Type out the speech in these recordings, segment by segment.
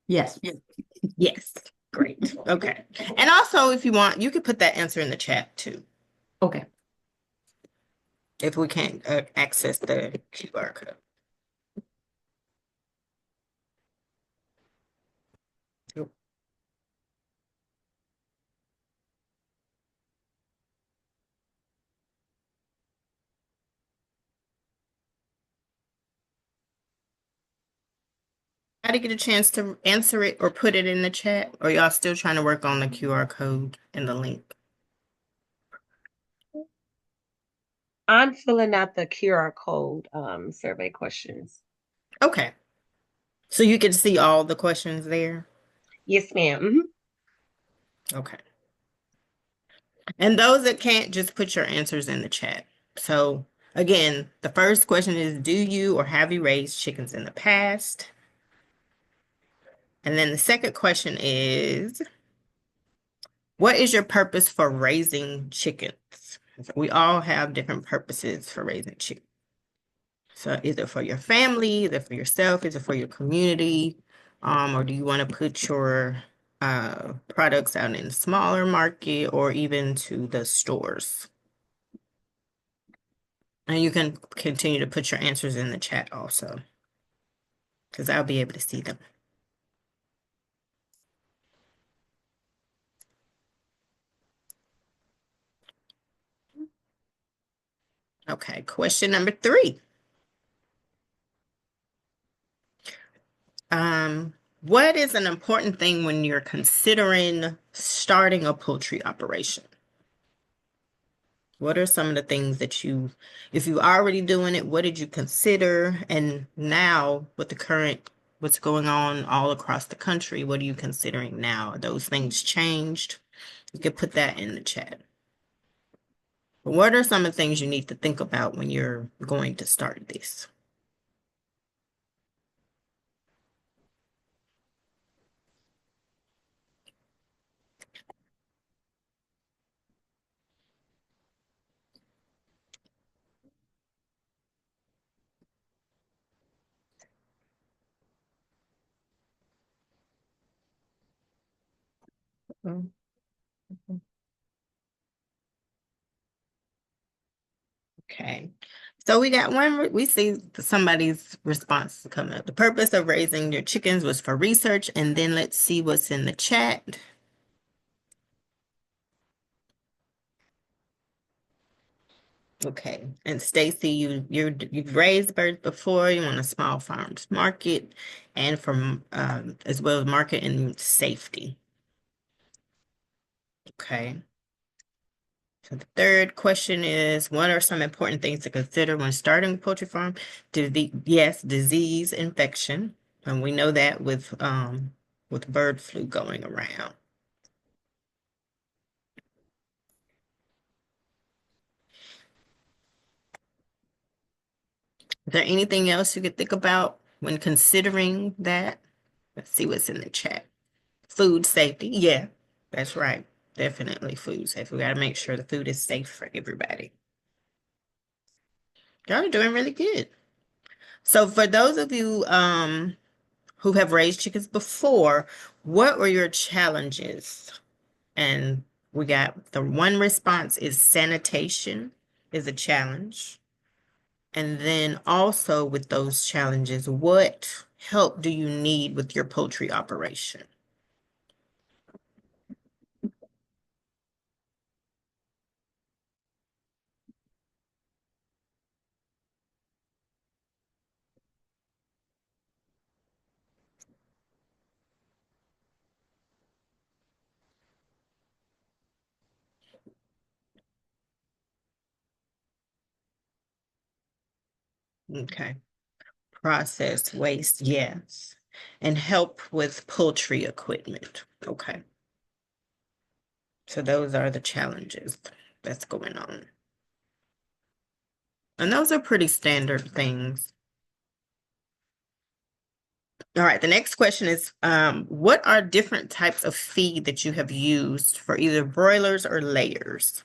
Yes. Yes. Great. Okay. And also, if you want, you could put that answer in the chat too, Okay. if we can't access the QR code. How to get a chance to answer it or put it in the chat? Or y'all still trying to work on the QR code and the link? I'm filling out the QR code survey questions. Okay. So you can see all the questions there? Yes, ma'am. Okay. And those that can't, just put your answers in the chat. So again, the first question is, do you or have you raised chickens in the past? And then the second question is, what is your purpose for raising chickens? We all have different purposes for raising chickens. So is it for your family? Is it for yourself? Is it for your community? Or do you want to put your products out in the smaller market or even to the stores? And you can continue to put your answers in the chat also, because I'll be able to see them. Okay, question number 3. What is an important thing when you're considering starting a poultry operation? What are some of the things that if you're already doing it, what did you consider? And now with the current, what's going on all across the country, what are you considering now? Are those things changed? You could put that in the chat. But what are some of the things you need to think about when you're going to start this? Okay. So we got one, we see somebody's response come up. The purpose of raising your chickens was for research, and then let's see what's in the chat. Okay. And Stacy, you've raised birds before. You want a small farms market, and from as well as market and safety. Okay. So the third question is, what are some important things to consider when starting a poultry farm? Yes, disease, infection, and we know that with bird flu going around. Is there anything else you could think about when considering that? Let's see what's in the chat. Food safety. Yeah, that's right. Definitely food safety. We got to make sure the food is safe for everybody. Y'all are doing really good. So for those of you who have raised chickens before, what were your challenges? And we got the one response is sanitation is a challenge. And then also with those challenges, what help do you need with your poultry operation? Okay. Process waste, yes. And help with poultry equipment. Okay. So those are the challenges that's going on. And those are pretty standard things. All right, the next question is, what are different types of feed that you have used for either broilers or layers?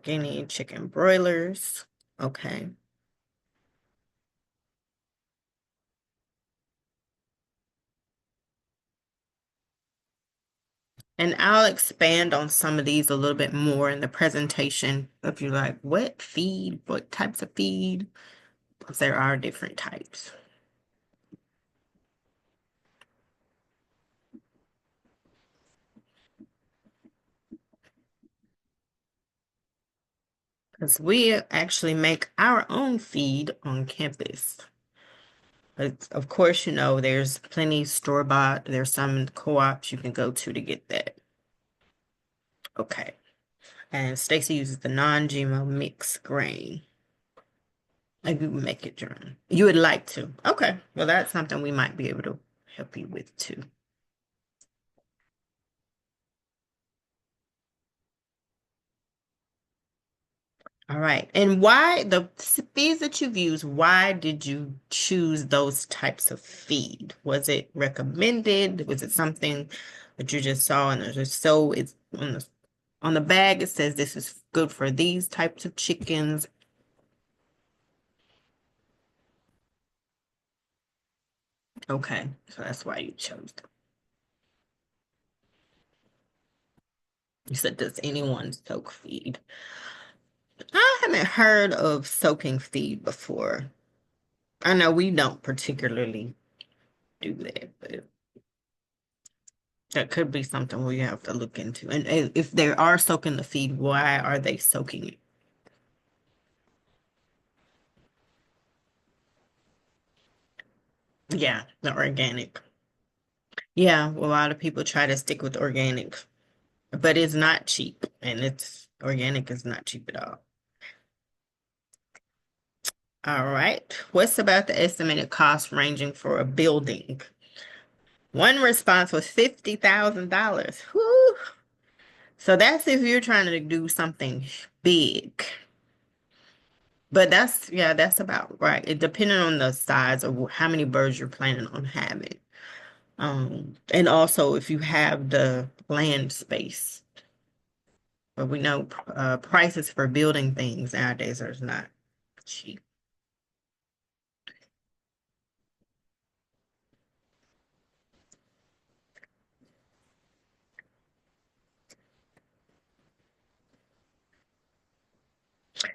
Guinea chicken broilers. Okay. And I'll expand on some of these a little bit more in the presentation. If you like, what feed, what types of feed, because there are different types. Because we actually make our own feed on campus. But of course, you know, there's plenty store-bought. There's some co-ops you can go to get that. Okay. And Stacy uses the non-GMO mixed grain. Maybe we make it your own. You would like to. Okay. Well, that's something we might be able to help you with too. All right. And why the feeds that you've used, why did you choose those types of feed? Was it recommended? Was it something that you just saw and just so it's on the bag it says this is good for these types of chickens. Okay. So that's why you chose them. You said, does anyone soak feed? I haven't heard of soaking feed before. I know we don't particularly do that, but that could be something we have to look into. And if they are soaking the feed, why are they soaking it? Yeah, the organic. Yeah, well, a lot of people try to stick with organic, but it's not cheap, and it's organic is not cheap at all. All right. What's about the estimated cost ranging for a building? One response was $50,000. Whoo! So that's if you're trying to do something big. But that's, yeah, that's about right. It depending on the size of how many birds you're planning on having. And also if you have the land space. But we know prices for building things nowadays are not cheap.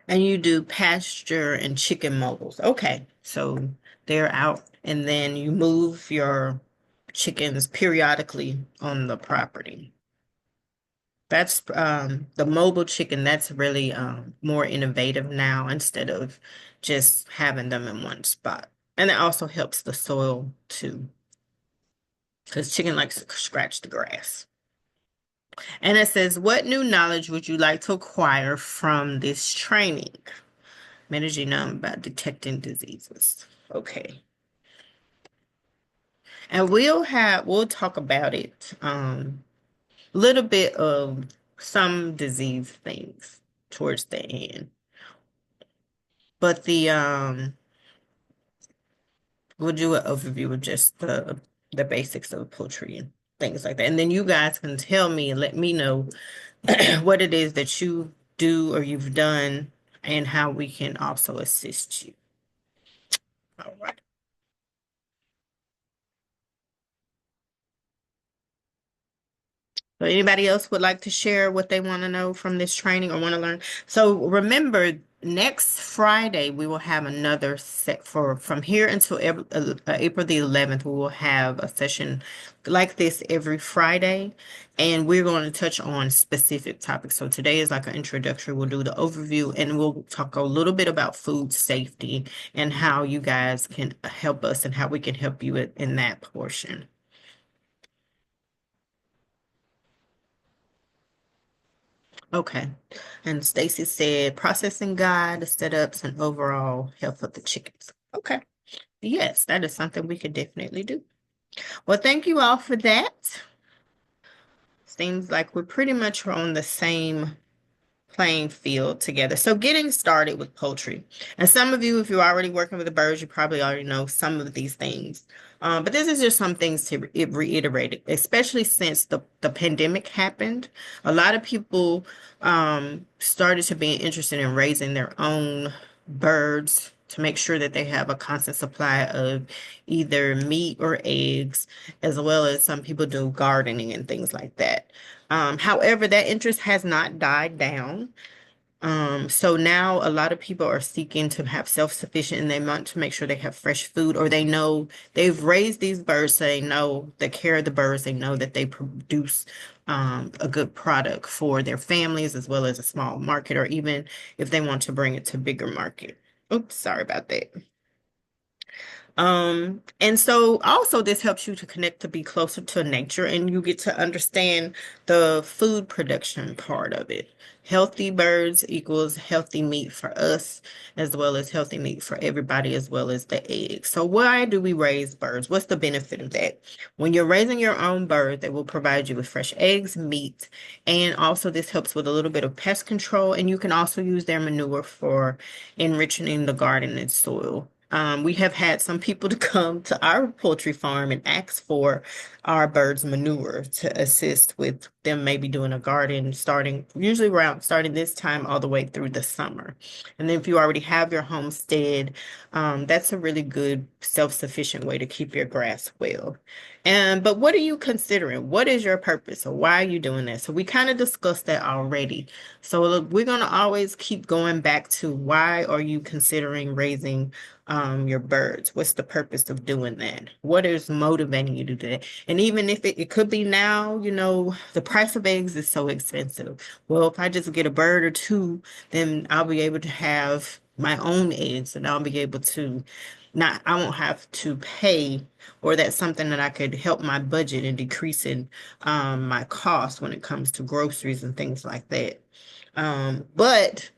And you do pasture and chicken mobiles. Okay, so they're out, and then you move your chickens periodically on the property. That's the mobile chicken, that's really more innovative now instead of just having them in one spot. And it also helps the soil too, because chicken likes to scratch the grass. And it says, what new knowledge would you like to acquire from this training? Manage genome about detecting diseases. Okay. And we'll talk about it. A little bit of some disease things towards the end. But we'll do an overview of just the basics of poultry and things like that. And then you guys can tell me and let me know what it is that you do or you've done and how we can also assist you. All right. So anybody else would like to share what they want to know from this training or want to learn? So remember, next Friday we will have another set for from here until April the 11th. We will have a session like this every Friday, and we're going to touch on specific topics. So today is like an introductory. We'll do the overview, and we'll talk a little bit about food safety and how you guys can help us and how we can help you in that portion. Okay. And Stacy said processing guide, the setups, and overall health of the chickens. Okay. Yes, that is something we could definitely do. Well, thank you all for that. Seems like we're pretty much on the same playing field together. So getting started with poultry. And some of you, if you're already working with the birds, you probably already know some of these things. But this is just some things to reiterate, especially since the pandemic happened. A lot of people started to be interested in raising their own birds to make sure that they have a constant supply of either meat or eggs, as well as some people do gardening and things like that. However, that interest has not died down. So now a lot of people are seeking to have self-sufficient and they want to make sure they have fresh food, or they know they've raised these birds, so they know the care of the birds, they know that they produce a good product for their families as well as a small market, or even if they want to bring it to bigger market. Oops, sorry about that. And so also this helps you to connect to be closer to nature, and you get to understand the food production part of it. Healthy birds equals healthy meat for us, as well as healthy meat for everybody, as well as the eggs. So why do we raise birds? What's the benefit of that? When you're raising your own bird, they will provide you with fresh eggs, meat, and also this helps with a little bit of pest control, and you can also use their manure for enriching the garden and soil. We have had some people to come to our poultry farm and ask for our birds' manure to assist with them maybe doing a garden starting usually around starting this time all the way through the summer. And then if you already have your homestead, that's a really good self-sufficient way to keep your grass well. And but what are you considering? What is your purpose? Or why are you doing that? So we kind of discussed that already. So look, we're gonna always keep going back to why are you considering raising your birds? What's the purpose of doing that? What is motivating you to do that? And even if it could be now, the price of eggs is so expensive. Well, if I just get a bird or two, then I'll be able to have my own eggs and I'll be able to not, I won't have to pay, or that's something that I could help my budget in decreasing my costs when it comes to groceries and things like that. But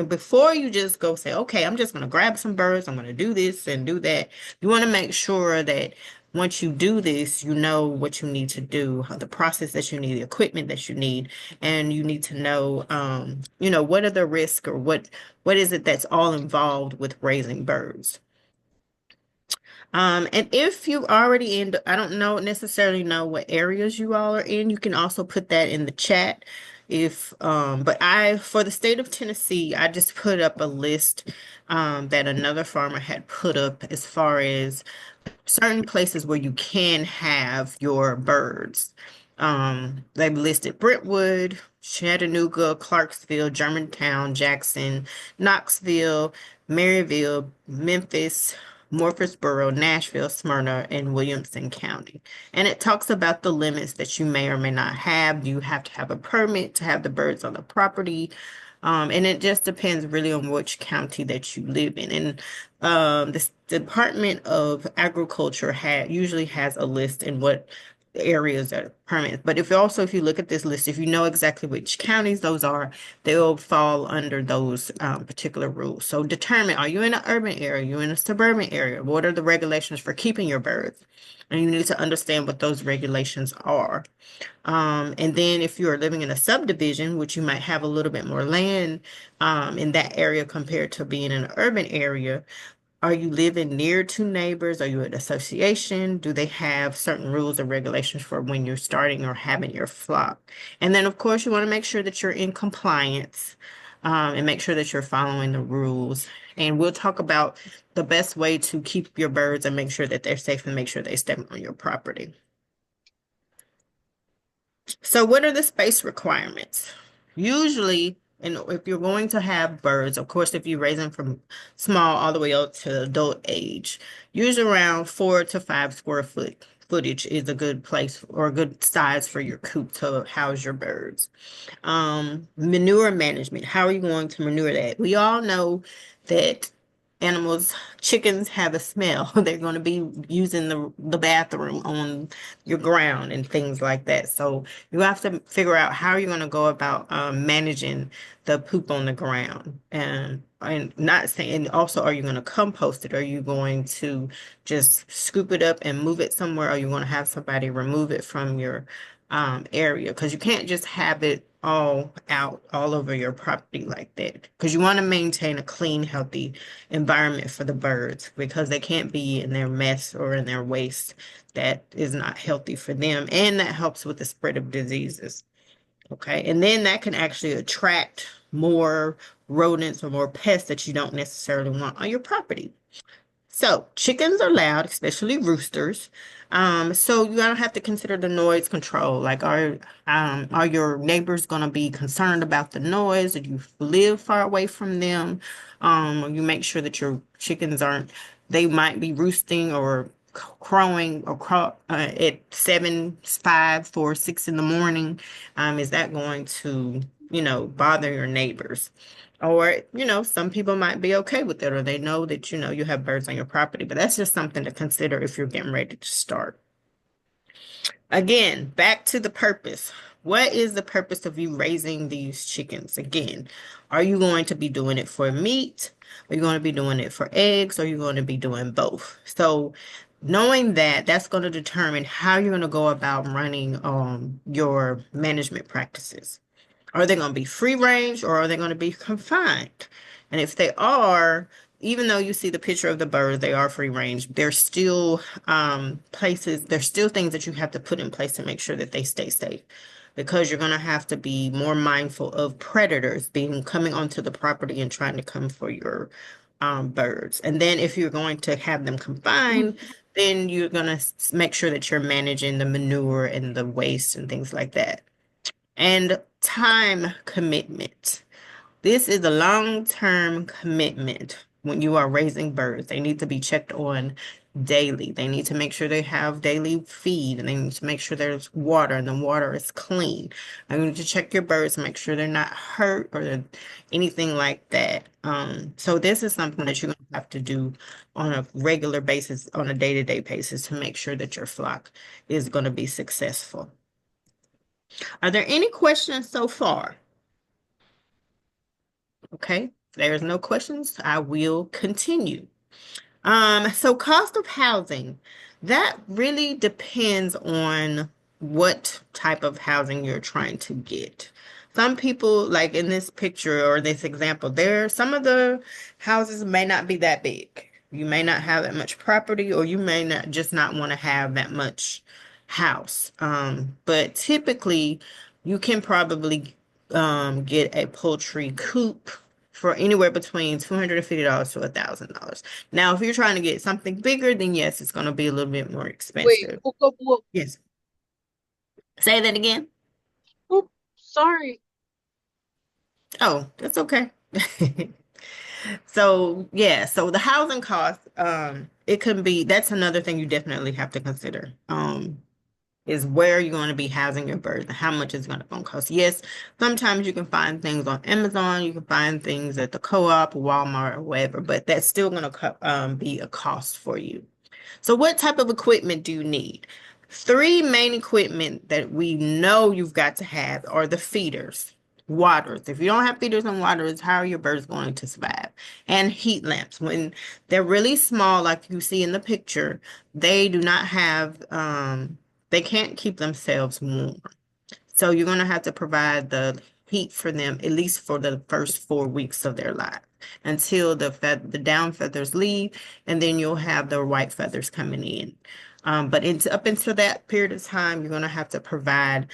before you just go say, okay, I'm just going to grab some birds, I'm going to do this and do that, you want to make sure that once you do this, you know what you need to do, the process that you need, the equipment that you need, and you need to know, what are the risks, or what is it that's all involved with raising birds. And if you already in, I don't know necessarily know what areas you all are in, you can also put that in the chat. But for the state of Tennessee, I just put up a list, that another farmer had put up as far as certain places where you can have your birds. They've listed Brentwood, Chattanooga, Clarksville, Germantown, Jackson, Knoxville, Maryville, Memphis, Murfreesboro, Nashville, Smyrna, and Williamson County. And it talks about the limits that you may or may not have. You have to have a permit to have the birds on the property. And it just depends really on which county that you live in. And the Department of Agriculture usually has a list in what areas are permanent. But if you look at this list, if you know exactly which counties those are, they'll fall under those particular rules. So determine, are you in an urban area? Are you in a suburban area? What are the regulations for keeping your birds? And you need to understand what those regulations are. And then if you are living in a subdivision, which you might have a little bit more land in that area compared to being in an urban area, are you living near to neighbors? Are you an association? Do they have certain rules or regulations for when you're starting or having your flock? And then, of course, you want to make sure that you're in compliance, and make sure that you're following the rules. And we'll talk about the best way to keep your birds and make sure that they're safe and make sure they stay on your property. So what are the space requirements? Usually, and if you're going to have birds, of course, if you raise them from small all the way up to adult age, usually around 4 to 5 square footage is a good place or a good size for your coop to house your birds. Manure management. How are you going to manure that? We all know that animals, chickens have a smell. They're going to be using the bathroom on your ground and things like that. So you have to figure out how you're going to go about managing the poop on the ground. And not saying, and also, are you going to compost it? Are you going to just scoop it up and move it somewhere? Are you going to have somebody remove it from your area? Because you can't just have it all out all over your property like that. Because you want to maintain a clean, healthy environment for the birds, because they can't be in their mess or in their waste that is not healthy for them, and that helps with the spread of diseases. Okay, and then that can actually attract more rodents or more pests that you don't necessarily want on your property. So chickens are loud, especially roosters. So you gotta have to consider the noise control. Like, are your neighbors gonna be concerned about the noise? Do you live far away from them? You make sure that your chickens aren't. They might be roosting or crowing or at 7, 5, 4, 6 in the morning. Is that going to, bother your neighbors? Or, some people might be okay with it, or they know that, you have birds on your property, but that's just something to consider if you're getting ready to start. Again, back to the purpose. What is the purpose of you raising these chickens? Again, are you going to be doing it for meat? Are you going to be doing it for eggs? Or are you going to be doing both? So, knowing that, that's going to determine how you're going to go about running your management practices. Are they going to be free range or are they going to be confined? And if they are, even though you see the picture of the birds, they are free range. There's still there's still things that you have to put in place to make sure that they stay safe. Because you're going to have to be more mindful of predators being coming onto the property and trying to come for your birds. And then if you're going to have them confined, then you're going to make sure that you're managing the manure and the waste and things like that. And time commitment. This is a long-term commitment when you are raising birds. They need to be checked on daily. They need to make sure they have daily feed and they need to make sure there's water and the water is clean. I need to check your birds and make sure they're not hurt or anything like that. So this is something that you're going to have to do on a regular basis, on a day-to-day basis to make sure that your flock is going to be successful. Are there any questions so far? Okay, if there's no questions, I will continue. So cost of housing, that really depends on what type of housing you're trying to get. Some people, like in this picture or this example, some of the houses may not be that big. You may not have that much property, or you may not just not want to have that much house. But typically, you can probably get a poultry coop for anywhere between $250 to $1,000. Now, if you're trying to get something bigger, then yes, it's going to be a little bit more Wait, expensive. whoop, Yes. Say that again. whoop, sorry. Oh, that's okay. So, yeah, so the housing cost, it can be, that's another thing you definitely have to consider. Is where you're going to be housing your birds and how much it's going to cost. Yes, sometimes you can find things on Amazon, you can find things at the co-op, Walmart, or wherever, but that's still going to be a cost for you. So what type of equipment do you need? Three main equipment that we know you've got to have are the feeders, waters. If you don't have feeders and waters, how are your birds going to survive? And heat lamps. When they're really small, like you see in the picture, they do not have, they can't keep themselves warm. So you're going to have to provide the heat for them at least for the first 4 weeks of their life until the down feathers leave, and then you'll have the white feathers coming in. But up until that period of time, you're going to have to provide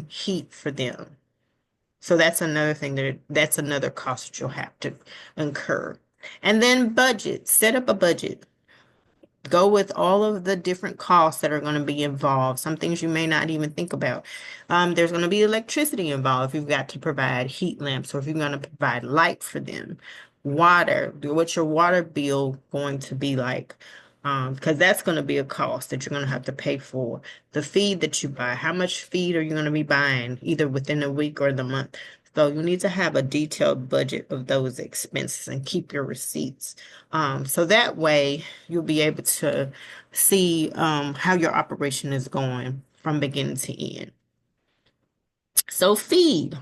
heat for them. So that's another thing that's another cost that you'll have to incur. And then budget, set up a budget. Go with all of the different costs that are going to be involved. Some things you may not even think about. There's going to be electricity involved if you've got to provide heat lamps or if you're going to provide light for them. Water, what's your water bill going to be like? Because that's going to be a cost that you're going to have to pay for. The feed that you buy, how much feed are you going to be buying either within a week or the month? So you need to have a detailed budget of those expenses and keep your receipts. So that way you'll be able to see how your operation is going from beginning to end. So feed.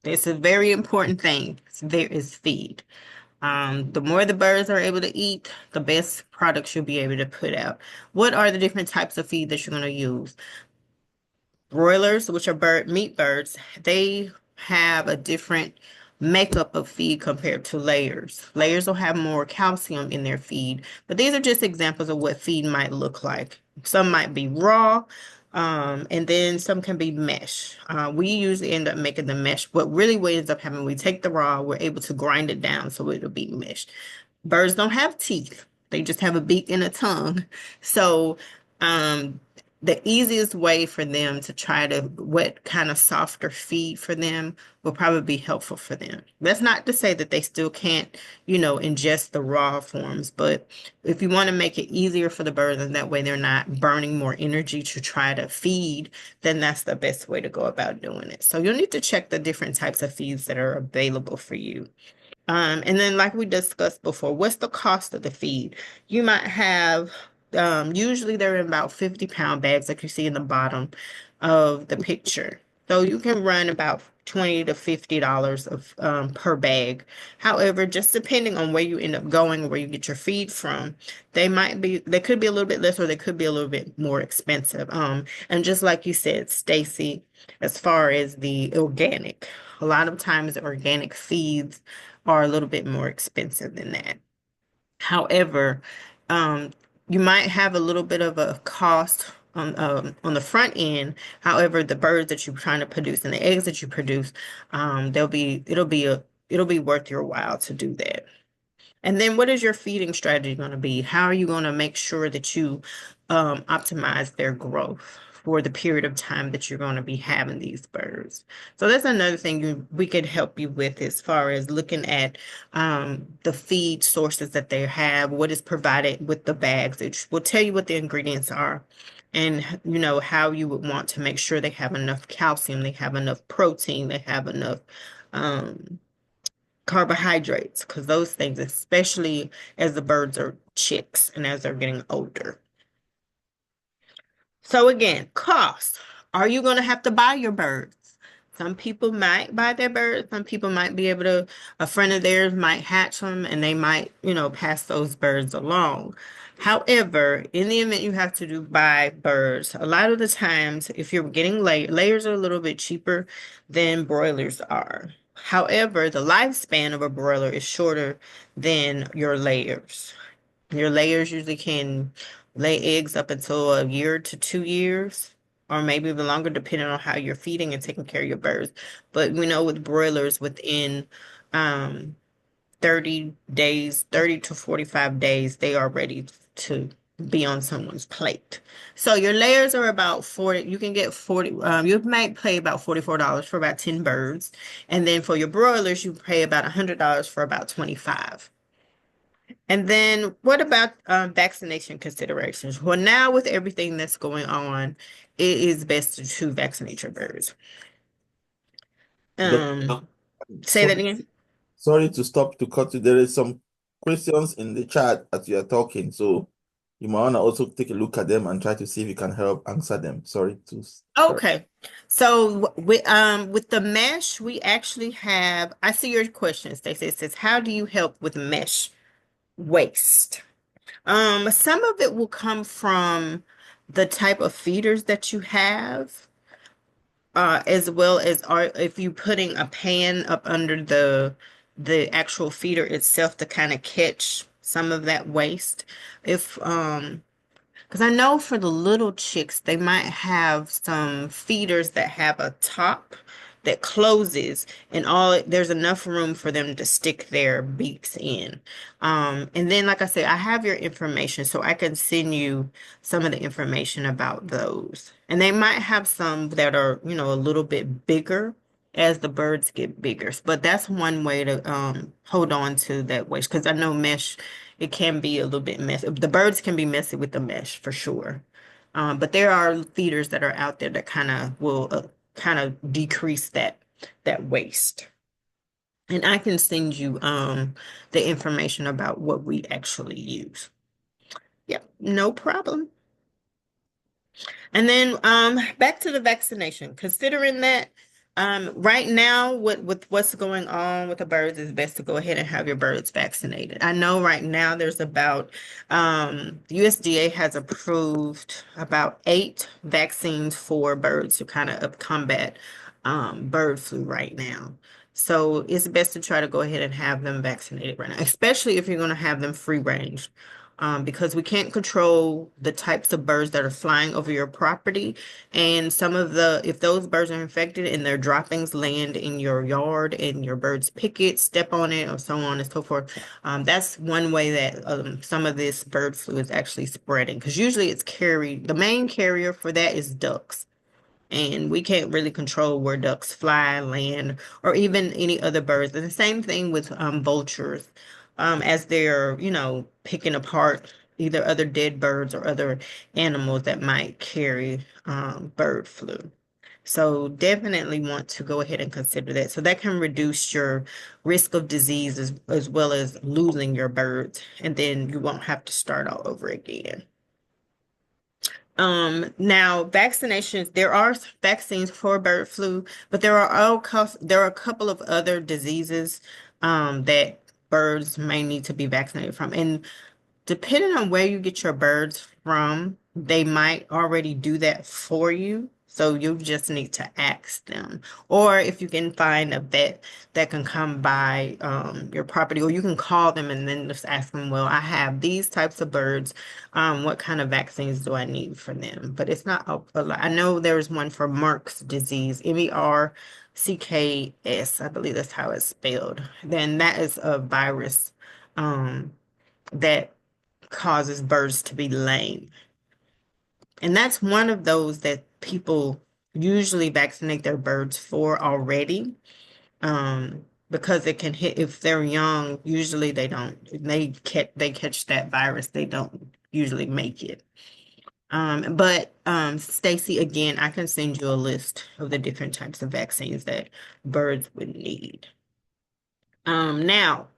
It's a very important thing. There is feed. The more the birds are able to eat, the best products you'll be able to put out. What are the different types of feed that you're going to use? Broilers, which are meat birds, they have a different makeup of feed compared to layers. Layers will have more calcium in their feed, but these are just examples of what feed might look like. Some might be raw, And then some can be mesh. We usually end up making the mesh. What ends up happening, we take the raw, we're able to grind it down so it'll be mesh. Birds don't have teeth. They just have a beak and a tongue. So, um, the easiest way for them to try to what kind of softer feed for them will probably be helpful for them. That's not to say that they still can't, ingest the raw forms, but if you want to make it easier for the birds and that way they're not burning more energy to try to feed, then that's the best way to go about doing it. So you'll need to check the different types of feeds that are available for you. And then, like we discussed before, what's the cost of the feed? You might have, usually they're in about 50-pound bags, like you see in the bottom of the picture. So you can run about $20 to $50 of per bag. However, just depending on where you end up going, where you get your feed from, they could be a little bit less or they could be a little bit more expensive. And just like you said, Stacy, as far as the organic, a lot of times organic feeds are a little bit more expensive than that. However, um, you might have a little bit of a cost on the front end. However, the birds that you're trying to produce and the eggs that you produce, it'll be worth your while to do that. And then what is your feeding strategy going to be? How are you going to make sure that you optimize their growth for the period of time that you're going to be having these birds? So that's another thing we could help you with as far as looking at the feed sources that they have, what is provided with the bags. It will tell you what the ingredients are. And how you would want to make sure they have enough calcium, they have enough protein, they have enough um, carbohydrates, because those things, especially as the birds are chicks and as they're getting older. So again, cost. Are you going to have to buy your birds? Some people might buy their birds. Some people might be able to, a friend of theirs might hatch them and they might, pass those birds along. However, in the event you have to buy birds, a lot of the times, if you're getting layers are a little bit cheaper than broilers are. However, the lifespan of a broiler is shorter than your layers. Your layers usually can lay eggs up until a year to 2 years, or maybe even longer, depending on how you're feeding and taking care of your birds. But we know with broilers, within um, 30 days, 30 to 45 days, they are ready to be on someone's plate. So your layers are about 40, you can get 40, you might pay about $44 for about 10 birds. And then for your broilers, you pay about $100 for about 25. And then what about vaccination considerations? Well, now with everything that's going on, it is best to vaccinate your birds. Doc- Say that sorry, again. sorry to stop to cut you. There is some questions in the chat as you are talking, so you might want to also take a look at them and try to see if you can help answer them. Sorry to start. Okay. So with the mesh, we actually have, I see your question, Stacey. It says, how do you help with mesh waste? Some of it will come from the type of feeders that you have. As well as if you putting a pan up under the actual feeder itself to kind of catch some of that waste. If because I know for the little chicks, they might have some feeders that have a top that closes and there's enough room for them to stick their beaks in. And then, like I said, I have your information, so I can send you some of the information about those. And they might have some that are, a little bit bigger as the birds get bigger. But that's one way to hold on to that waste because I know mesh, it can be a little bit messy. The birds can be messy with the mesh for sure. But there are feeders that are out there that kind of will kind of decrease that waste. And I can send you the information about what we actually use. Yep, no problem. And then back to the vaccination. Considering that right now with what's going on with the birds, it's best to go ahead and have your birds vaccinated. I know right now there's about USDA has approved about 8 vaccines for birds to kind of combat bird flu right now. So it's best to try to go ahead and have them vaccinated right now, especially if you're going to have them free range. because we can't control the types of birds that are flying over your property. And if those birds are infected and their droppings land in your yard and your birds pick it, step on it, or so on and so forth, that's one way that some of this bird flu is actually spreading. Because usually it's carried, the main carrier for that is ducks. And we can't really control where ducks fly, land, or even any other birds. And the same thing with vultures, as they're, picking apart either other dead birds or other animals that might carry bird flu. So definitely want to go ahead and consider that. So that can reduce your risk of disease as well as losing your birds, and then you won't have to start all over again. Now vaccinations, there are vaccines for bird flu, but there are a couple of other diseases that birds may need to be vaccinated from. And depending on where you get your birds from, they might already do that for you. So you just need to ask them. Or if you can find a vet that can come by your property, or you can call them and then just ask them, well, I have these types of birds. What kind of vaccines do I need for them? But it's not a lot. I know there's one for Merck's disease, MERCKS, I believe that's how it's spelled. Then that is a virus that causes birds to be lame. And that's one of those that people usually vaccinate their birds for already. Because it can hit if they're young, usually they don't. They catch that virus, they don't usually make it. But Stacy, again, I can send you a list of the different types of vaccines that birds would need. Now,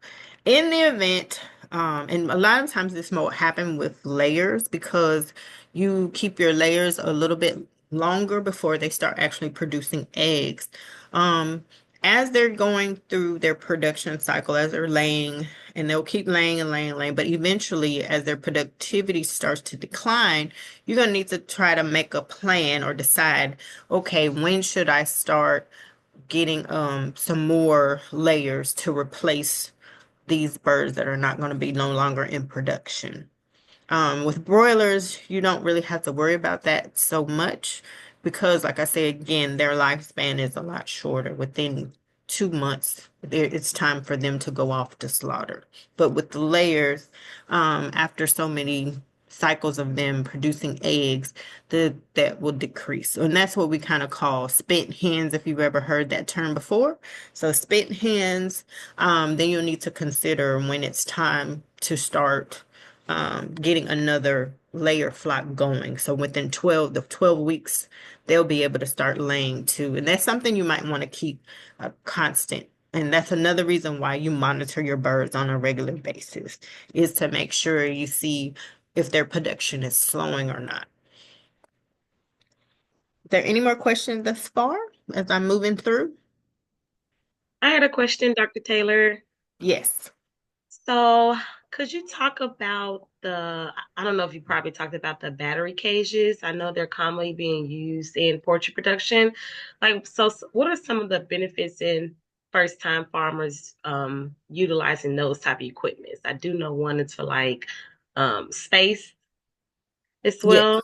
in the event, and a lot of times this will happen with layers because you keep your layers a little bit longer before they start actually producing eggs. Um, as they're going through their production cycle, as they're laying, and they'll keep laying and laying and laying, but eventually, as their productivity starts to decline, you're going to need to try to make a plan or decide, okay, when should I start getting some more layers to replace these birds that are not going to be no longer in production. With broilers, you don't really have to worry about that so much because, like I said, again, their lifespan is a lot shorter. Within 2 months, it's time for them to go off to slaughter. But with the layers, after so many cycles of them producing eggs, that will decrease. And that's what we kind of call spent hens, if you've ever heard that term before. So spent hens, then you'll need to consider when it's time to start getting another layer flock going. So within 12 weeks, they'll be able to start laying too. And that's something you might want to keep constant. And that's another reason why you monitor your birds on a regular basis, is to make sure you see if their production is slowing or not. Is there any more questions thus far as I'm moving through? I had a question, Dr. Taylor. Yes. So, could you talk about I don't know if you probably talked about the battery cages. I know they're commonly being used in poultry production. So what are some of the benefits in first-time farmers utilizing those type of equipments? I do know one is for space as Yes. well.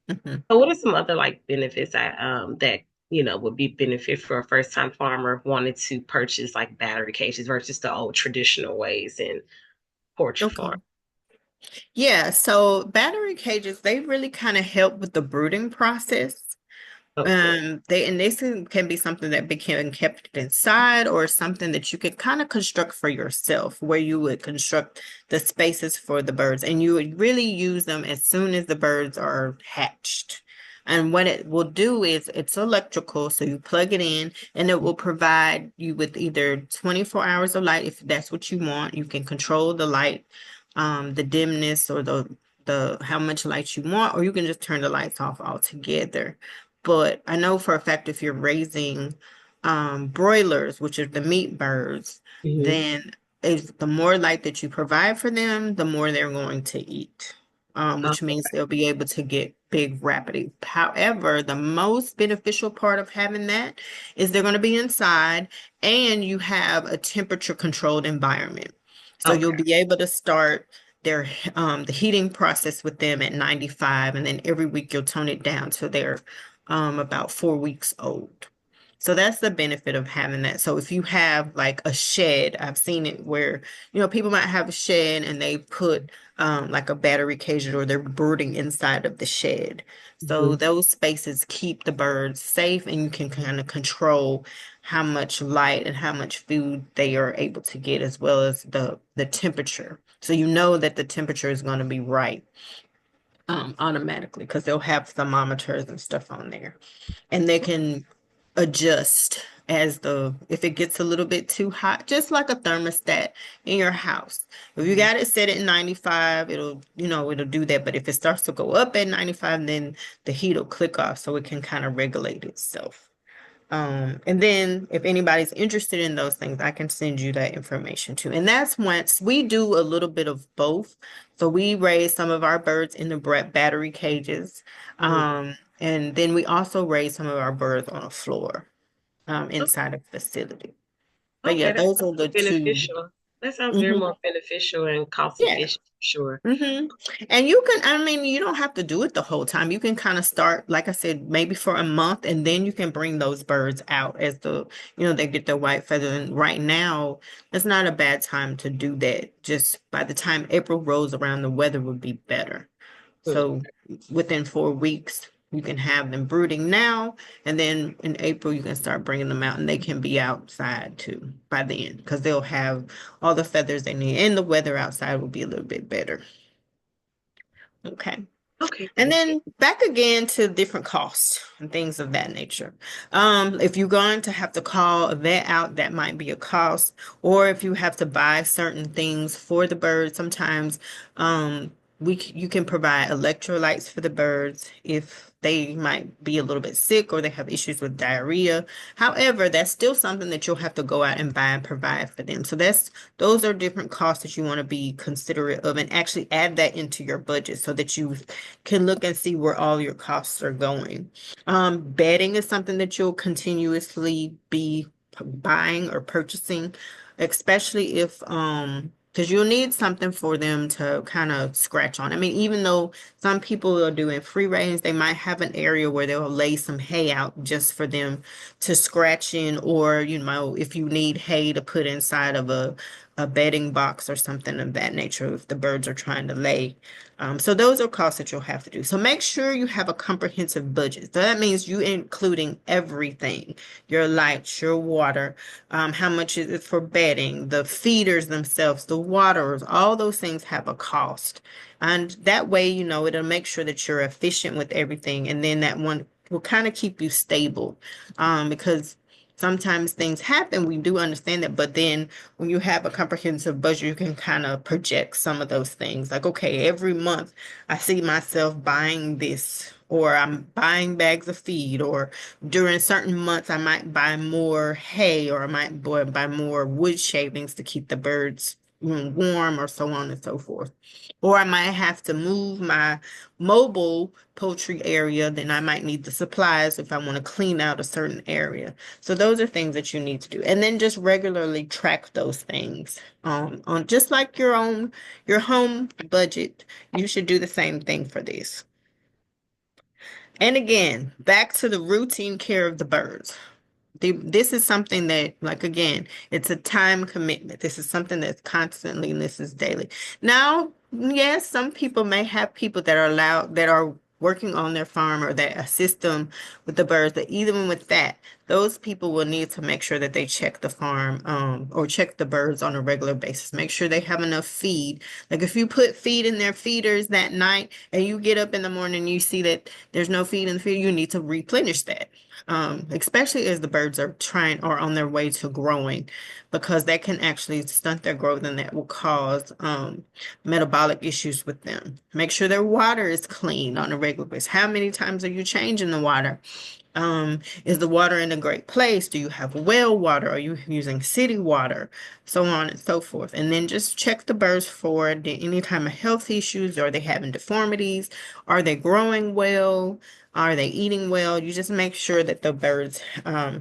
Mhm. So what are some other benefits that would be benefit for a first-time farmer wanting to purchase like battery cages versus the old traditional ways in poultry Okay. farm? Yeah, so battery cages, they really kind of help with the brooding process. Okay. Can be something that became kept inside or something that you could kind of construct for yourself, where you would construct the spaces for the birds, and you would really use them as soon as the birds are hatched. And what it will do is it's electrical, so you plug it in and it will provide you with either 24 hours of light if that's what you want. You can control the light, the dimness or the how much light you want, or you can just turn the lights off altogether. But I know for a fact if you're raising broilers, which are the meat birds, Hmm. then if the more light that you provide for them, the more they're going to eat, which means they'll be able to get big rapidly. However, the most beneficial part of having that is they're going to be inside and you have a temperature controlled environment. So you'll Okay. be able to start their the heating process with them at 95, and then every week you'll tone it down till they're about 4 weeks old. So that's the benefit of having that. So if you have like a shed, I've seen it where, people might have a shed and they put like a battery cage or they're birding inside of the shed. So Mhm. those spaces keep the birds safe and you can kind of control how much light and how much food they are able to get as well as the temperature. So you know that the temperature is going to be right automatically because they'll have thermometers and stuff on there and they can adjust as if it gets a little bit too hot, just like a thermostat in your house. If you Mhm. got it set at 95, it'll do that. But if it starts to go up at 95, then the heat will click off so it can kind of regulate itself. And then if anybody's interested in those things, I can send you that information too. And that's once we do a little bit of both. So we raise some of our birds in the battery cages. Mhm. And then we also raise some of our birds on a floor, Oh, inside a facility. But yeah, okay, that those sounds are the two. beneficial. That sounds very Mhm. more beneficial and cost Yeah. efficient for sure. hmm And you can, I mean, you don't have to do it the whole time. You can kind of start, like I said, maybe for a month, and then you can bring those birds out as they get their white feathers. And right now, it's not a bad time to do that. Just by the time April rolls around, the weather would be better. Mm. So within 4 weeks, you can have them brooding now, and then in April, you can start bringing them out, and they can be outside too by then because they'll have all the feathers they need, and the weather outside will be a little bit better. Okay. Okay, And thank you. then back again to different costs and things of that nature. If you're going to have to call a vet out, that might be a cost. Or if you have to buy certain things for the birds, sometimes you can provide electrolytes for the birds if they might be a little bit sick or they have issues with diarrhea. However, that's still something that you'll have to go out and buy and provide for them. So those are different costs that you want to be considerate of and actually add that into your budget so that you can look and see where all your costs are going. Bedding is something that you'll continuously be buying or purchasing, especially if because you'll need something for them to kind of scratch on. I mean, even though some people are doing free range, they might have an area where they'll lay some hay out just for them to scratch in, or if you need hay to put inside of a bedding box or something of that nature if the birds are trying to lay. So those are costs that you'll have to do. So make sure you have a comprehensive budget. So that means you including everything, your lights, your water, how much is it for bedding, the feeders themselves, the waters, all those things have a cost. And that way, it'll make sure that you're efficient with everything. And then that one will kind of keep you stable. Because sometimes things happen, we do understand that, but then when you have a comprehensive budget, you can kind of project some of those things. Like, okay, every month I see myself buying this, or I'm buying bags of feed, or during certain months I might buy more hay, or I might buy more wood shavings to keep the birds warm, or so on and so forth. Or I might have to move my mobile poultry area, then I might need the supplies if I want to clean out a certain area. So those are things that you need to do. And then just regularly track those things. On just like your home budget, you should do the same thing for this. And again, back to the routine care of the birds. This is something that, like, again, it's a time commitment. This is something that's constantly, and this is daily. Now, yes, some people may have people that are working on their farm or that assist them with the birds, but even with that, those people will need to make sure that they check the farm, or check the birds on a regular basis. Make sure they have enough feed. Like if you put feed in their feeders that night and you get up in the morning and you see that there's no feed in the feed, you need to replenish that. Especially as the birds are trying or on their way to growing, because that can actually stunt their growth and that will cause metabolic issues with them. Make sure their water is clean on a regular basis. How many times are you changing the water? Is the water in a great place? Do you have well water? Are you using city water? So on and so forth. And then just check the birds for any kind of health issues. Are they having deformities? Are they growing well? Are they eating well? You just make sure that the birds'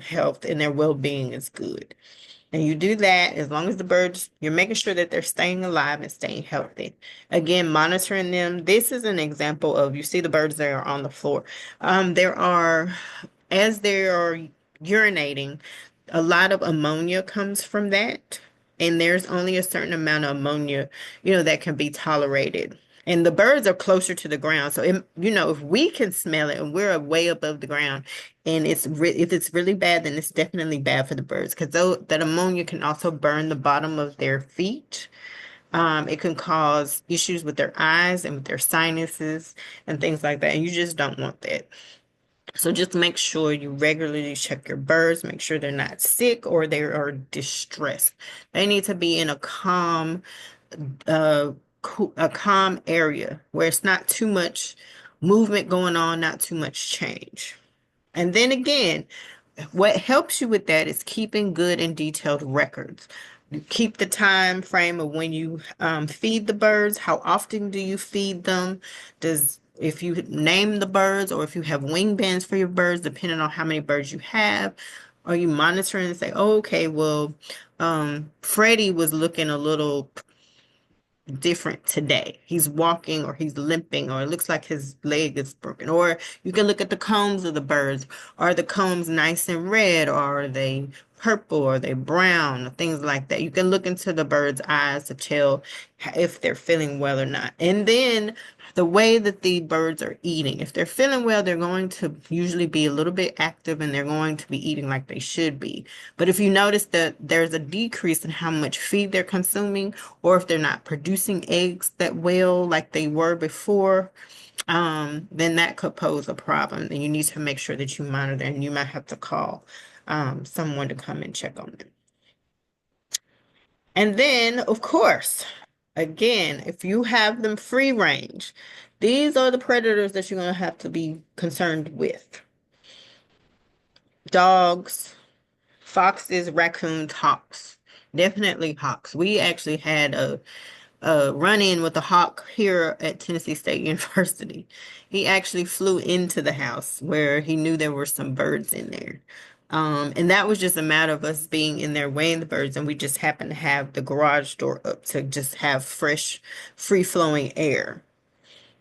health and their well-being is good. And you do that as long as the birds, you're making sure that they're staying alive and staying healthy. Again, monitoring them. This is an example of, you see the birds that are on the floor. There are, as they are urinating, a lot of ammonia comes from that. And there's only a certain amount of ammonia, that can be tolerated. And the birds are closer to the ground. So, if we can smell it and we're way above the ground, and if it's really bad, then it's definitely bad for the birds because that ammonia can also burn the bottom of their feet. It can cause issues with their eyes and with their sinuses and things like that. And you just don't want that. So just make sure you regularly check your birds, make sure they're not sick or they are distressed. They need to be in uh, a calm area where it's not too much movement going on, not too much change. And then again, what helps you with that is keeping good and detailed records. You keep the time frame of when you feed the birds. How often do you feed them? If you name the birds or if you have wing bands for your birds, depending on how many birds you have, are you monitoring and say, oh, okay, well, Freddie was looking a little different today. He's walking or he's limping or it looks like his leg is broken. Or you can look at the combs of the birds. Are the combs nice and red or are they purple or are they brown? Things like that. You can look into the bird's eyes to tell if they're feeling well or not. And then the way that the birds are eating. If they're feeling well, they're going to usually be a little bit active and they're going to be eating like they should be. But if you notice that there's a decrease in how much feed they're consuming, or if they're not producing eggs that well like they were before, then that could pose a problem. And you need to make sure that you monitor and you might have to call someone to come and check on them. And then, of course, again, if you have them free range, these are the predators that you're going to have to be concerned with. Dogs, foxes, raccoons, hawks. Definitely hawks. We actually had a run-in with a hawk here at Tennessee State University. He actually flew into the house where he knew there were some birds in there. And that was just a matter of us being in there weighing the birds, and we just happened to have the garage door up to just have fresh, free-flowing air.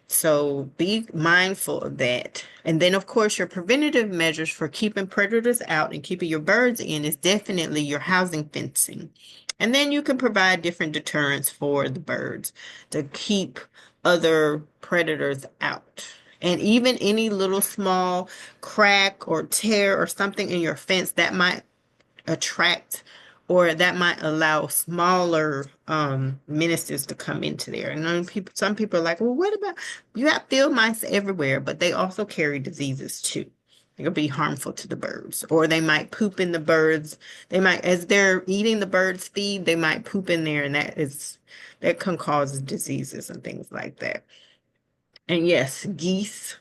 So be mindful of that. And then, of course, your preventative measures for keeping predators out and keeping your birds in is definitely your housing fencing. And then you can provide different deterrents for the birds to keep other predators out. And even any little small crack or tear or something in your fence that might attract or that might allow smaller menaces to come into there. And some people are like, well, what about you have field mice everywhere, but they also carry diseases too. They'll be harmful to the birds, or they might poop in the birds. They might, as they're eating the birds' feed, they might poop in there, and that can cause diseases and things like that. And yes, geese.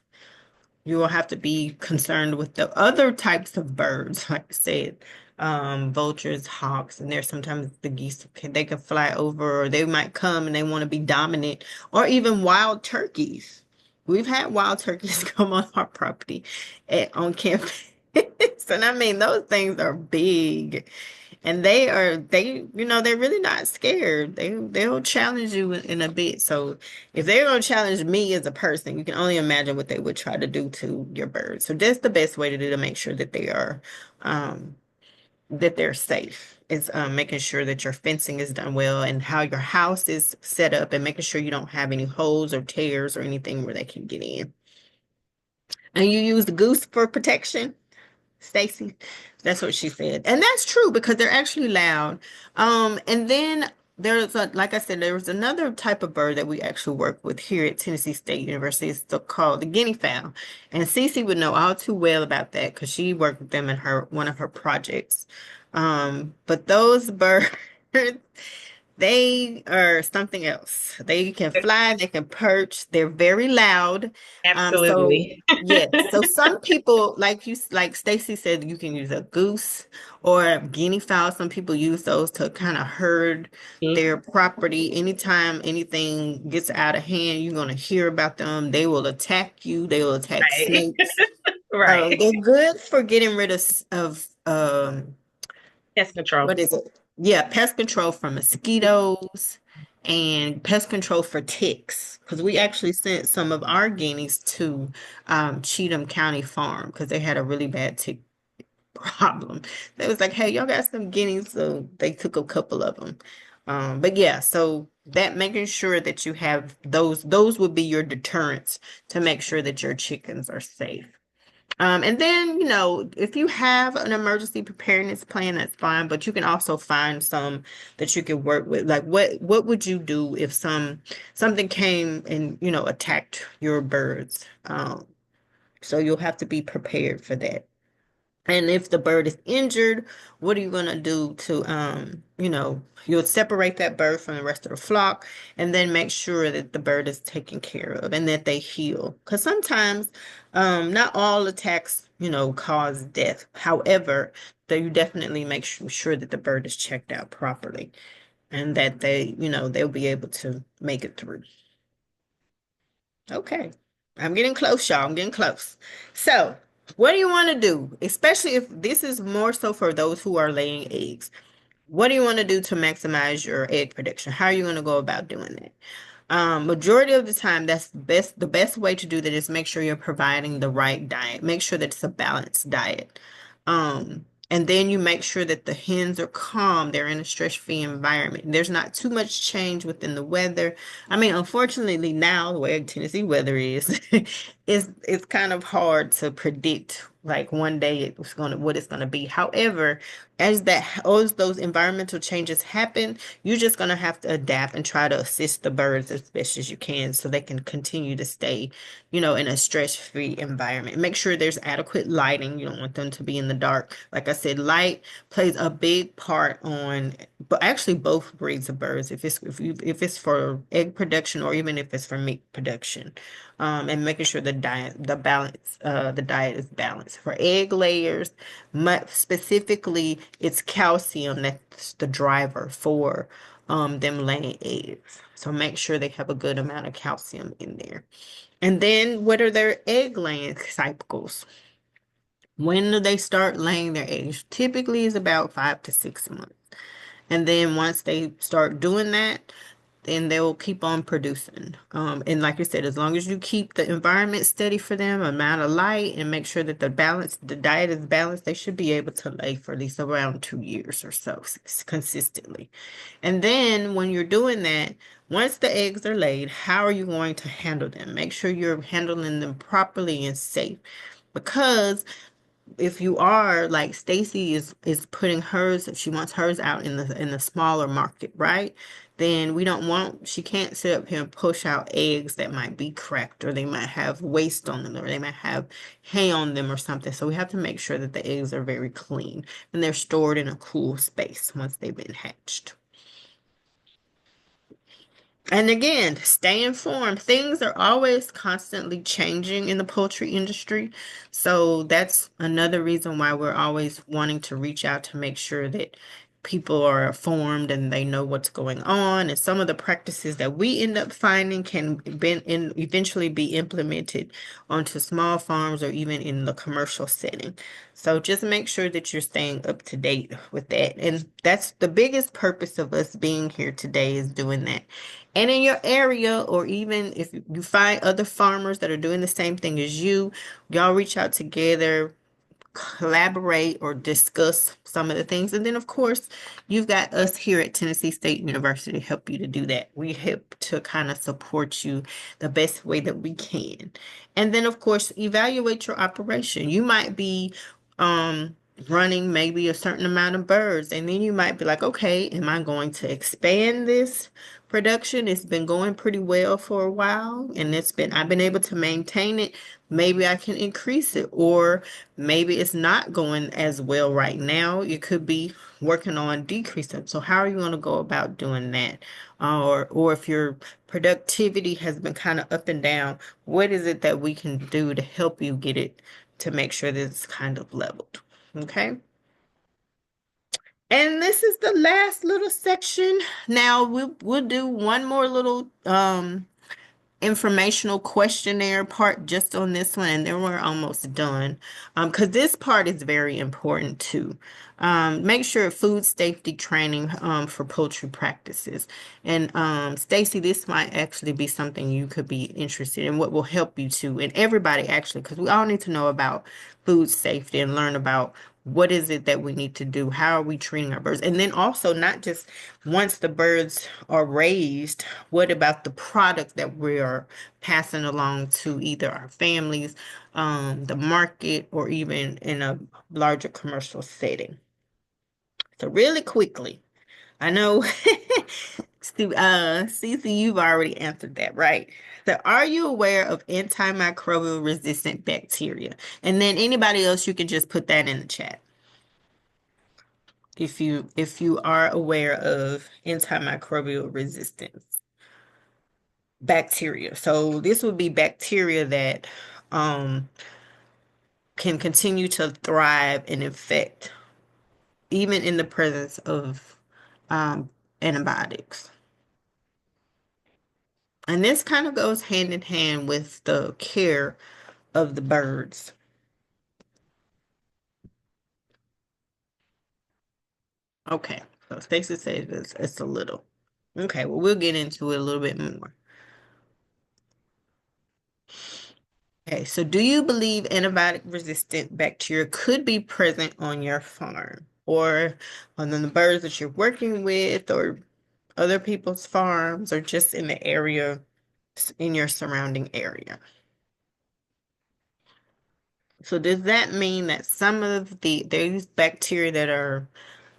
You will have to be concerned with the other types of birds, like I said, vultures, hawks, and there's sometimes the geese they can fly over, or they might come and they want to be dominant, or even wild turkeys. We've had wild turkeys come on our property on campus. And I mean, those things are big. And they're really not scared. They'll challenge you in a bit. So if they're gonna challenge me as a person, you can only imagine what they would try to do to your birds. So that's the best way to do to make sure that they're safe. Is making sure that your fencing is done well and how your house is set up and making sure you don't have any holes or tears or anything where they can get in. And you use the goose for protection. Stacy. That's what she said. And that's true because they're actually loud. And then like I said, there was another type of bird that we actually work with here at Tennessee State University. It's called the guinea fowl. And Cece would know all too well about that because she worked with them in one of her projects. But those birds, they are something else. They can fly, they can perch, they're very loud. So Absolutely. yes, so some people like Stacy said, you can use a goose or a guinea fowl. Some people use those to kind of herd their property. Anytime anything gets out of hand, you're gonna hear about them. They will attack you, they will attack Right. snakes. Right. They're good for getting rid of Pest control. what is it? Yeah, pest control for mosquitoes and pest control for ticks. Because we actually sent some of our guineas to Cheatham County Farm because they had a really bad tick problem. They was like, hey, y'all got some guineas, so they took a couple of them. But yeah, so that making sure that you have those would be your deterrents to make sure that your chickens are safe. And then, if you have an emergency preparedness plan, that's fine, but you can also find some that you can work with. Like what would you do if something came and, attacked your birds? So you'll have to be prepared for that. And if the bird is injured, what are you going to do to, you'll separate that bird from the rest of the flock and then make sure that the bird is taken care of and that they heal. Because sometimes, not all attacks, cause death. However, you definitely make sure that the bird is checked out properly and that they'll be able to make it through. Okay. I'm getting close, y'all. I'm getting close. So, what do you want to do? Especially if this is more so for those who are laying eggs. What do you want to do to maximize your egg production? How are you going to go about doing that? Majority of the time, that's the best way to do that is make sure you're providing the right diet. Make sure that it's a balanced diet. And then you make sure that the hens are calm, they're in a stress-free environment. There's not too much change within the weather. I mean, unfortunately, now the way Tennessee weather is, it's kind of hard to predict. Like one day what it's gonna be. However, as those environmental changes happen, you're just gonna have to adapt and try to assist the birds as best as you can so they can continue to stay, in a stress-free environment. Make sure there's adequate lighting. You don't want them to be in the dark. Like I said, light plays a big part on, but actually both breeds of birds. If it's for egg production or even if it's for meat production, and making sure the diet is balanced. For egg layers, specifically, it's calcium that's the driver for them laying eggs. So make sure they have a good amount of calcium in there. And then what are their egg laying cycles? When do they start laying their eggs? Typically is about 5 to 6 months. And then once they start doing that, then they'll keep on producing. And like I said, as long as you keep the environment steady for them, amount of light, and make sure that the diet is balanced, they should be able to lay for at least around 2 years or so consistently. And then when you're doing that, once the eggs are laid, how are you going to handle them? Make sure you're handling them properly and safe. Because if you are like Stacy is putting hers, if she wants hers out in the smaller market, right? Then she can't sit up here and push out eggs that might be cracked or they might have waste on them or they might have hay on them or something. So we have to make sure that the eggs are very clean and they're stored in a cool space once they've been hatched. And again, stay informed. Things are always constantly changing in the poultry industry. So that's another reason why we're always wanting to reach out to make sure that people are informed and they know what's going on. And some of the practices that we end up finding can eventually be implemented onto small farms or even in the commercial setting. So just make sure that you're staying up to date with that. And that's the biggest purpose of us being here today is doing that. And in your area, or even if you find other farmers that are doing the same thing as you, y'all reach out together, collaborate, or discuss some of the things. And then, of course, you've got us here at Tennessee State University to help you to do that. We help to kind of support you the best way that we can. And then, of course, evaluate your operation. You might be running maybe a certain amount of birds, and then you might be like, okay, am I going to expand this production? It's been going pretty well for a while, and I've been able to maintain it. Maybe I can increase it, or maybe it's not going as well right now. You could be working on decreasing. So how are you going to go about doing that? Or if your productivity has been kind of up and down, what is it that we can do to help you get it to make sure that it's kind of leveled? Okay. And this is the last little section. Now we'll do one more little informational questionnaire part just on this one, and then we're almost done. Because this part is very important too. Make sure food safety training for poultry practices. And Stacy, this might actually be something you could be interested in, what will help you too, and everybody actually, because we all need to know about food safety and learn about what is it that we need to do? How are we treating our birds? And then also, not just once the birds are raised, what about the product that we are passing along to either our families, the market, or even in a larger commercial setting? So really quickly, I know Cece, you've already answered that, right? So are you aware of antimicrobial resistant bacteria? And then anybody else, you can just put that in the chat if you are aware of antimicrobial resistance bacteria. So this would be bacteria that um, can continue to thrive and infect even in the presence of um, antibiotics. And this kind of goes hand in hand with the care of the birds. Okay, so Stacy says it's a little. Okay, well, we'll get into it a little bit more. Okay, so do you believe antibiotic resistant bacteria could be present on your farm or on the birds that you're working with or other people's farms or just in the area, in your surrounding area? So does that mean that some of these bacteria